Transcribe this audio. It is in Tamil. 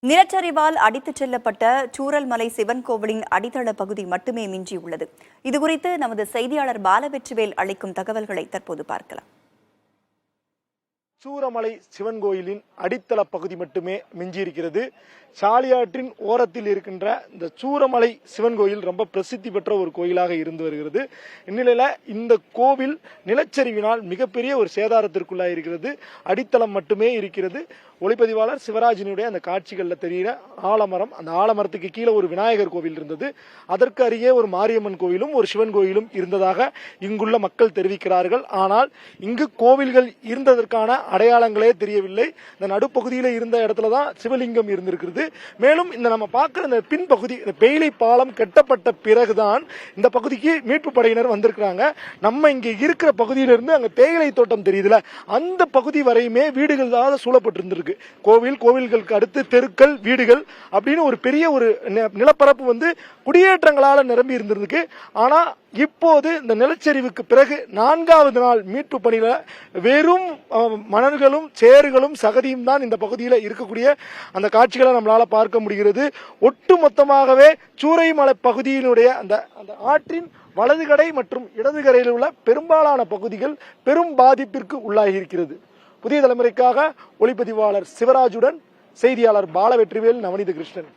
நிலச்சரிவால் அடித்துச் செல்லப்பட்ட சூரல்மலை சிவன் கோவிலின் அடித்தள பகுதி மட்டுமே மிஞ்சியுள்ளது. இதுகுறித்து நமது செய்தியாளர் பாலவெற்றிவேல் அளிக்கும் தகவல்களை தற்போது பார்க்கலாம். சூரமலை சிவன் கோயிலின் அடித்தள பகுதி மட்டுமே மிஞ்சியிருக்கிறது. சாலியாற்றின் ஓரத்தில் இருக்கின்ற இந்த சூரமலை சிவன் கோயில் ரொம்ப பிரசித்தி பெற்ற ஒரு கோயிலாக இருந்து வருகிறது. இந்நிலையில இந்த கோவில் நிலச்சரிவினால் மிகப்பெரிய ஒரு சேதாரத்திற்குள்ளாக இருக்கிறது. அடித்தளம் மட்டுமே இருக்கிறது. ஒளிப்பதிவாளர் சிவராஜினுடைய அந்த காட்சிகளில் தெரிகிற ஆலமரம், அந்த ஆலமரத்துக்கு கீழே ஒரு விநாயகர் கோவில் இருந்தது. அதற்கு அருகே ஒரு மாரியம்மன் கோவிலும் ஒரு சிவன் கோயிலும் இருந்ததாக இங்குள்ள மக்கள் தெரிவிக்கிறார்கள். ஆனால் இங்கு கோவில்கள் இருந்ததற்கான அடையாளங்களே தெரியவில்லை. இந்த நடுப்பகுதியில இருந்த இடத்துலதான் சிவலிங்கம் இருந்திருக்கிறது. மேலும் இந்த நம்ம பார்க்கிற இந்த பின்பகுதி, இந்த பெயிலை பாலம் கட்டப்பட்ட பிறகுதான் இந்த பகுதிக்கு மீட்பு படையினர் வந்திருக்கிறாங்க. நம்ம இங்க இருக்கிற பகுதியிலிருந்து அங்க தேயிலை தோட்டம் தெரியுதுல, அந்த பகுதி வரையுமே வீடுகளால் சூழப்பட்டிருந்திருக்கு. கோவில்களுக்கு அடுத்து தெருக்கள், வீடுகள் அப்படின்னு ஒரு பெரிய ஒரு நிலப்பரப்பு குடியேற்றங்களால நிரம்பி இருந்திருக்கு. ஆனா இப்போது இந்த நிலச்சரிவுக்கு பிறகு 4வது நாள் மீட்பு பணியில வெறும் மணல்களும் சேறுகளும் சகதியும் தான் இந்த பகுதியில் இருக்கக்கூடிய அந்த காட்சிகளை நம்மளால பார்க்க முடிகிறது. ஒட்டுமொத்தமாகவே சூறைமலை பகுதியினுடைய அந்த ஆற்றின் வலதுகரை மற்றும் இடதுகரையில் உள்ள பெரும்பாலான பகுதிகள் பெரும் பாதிப்பிற்கு உள்ளாகி இருக்கிறது. புதிய தலைமுறைக்காக ஒளிப்பதிவாளர் சிவராஜுடன் செய்தியாளர் பாலவெற்றிவேல், நவநீத கிருஷ்ணன்.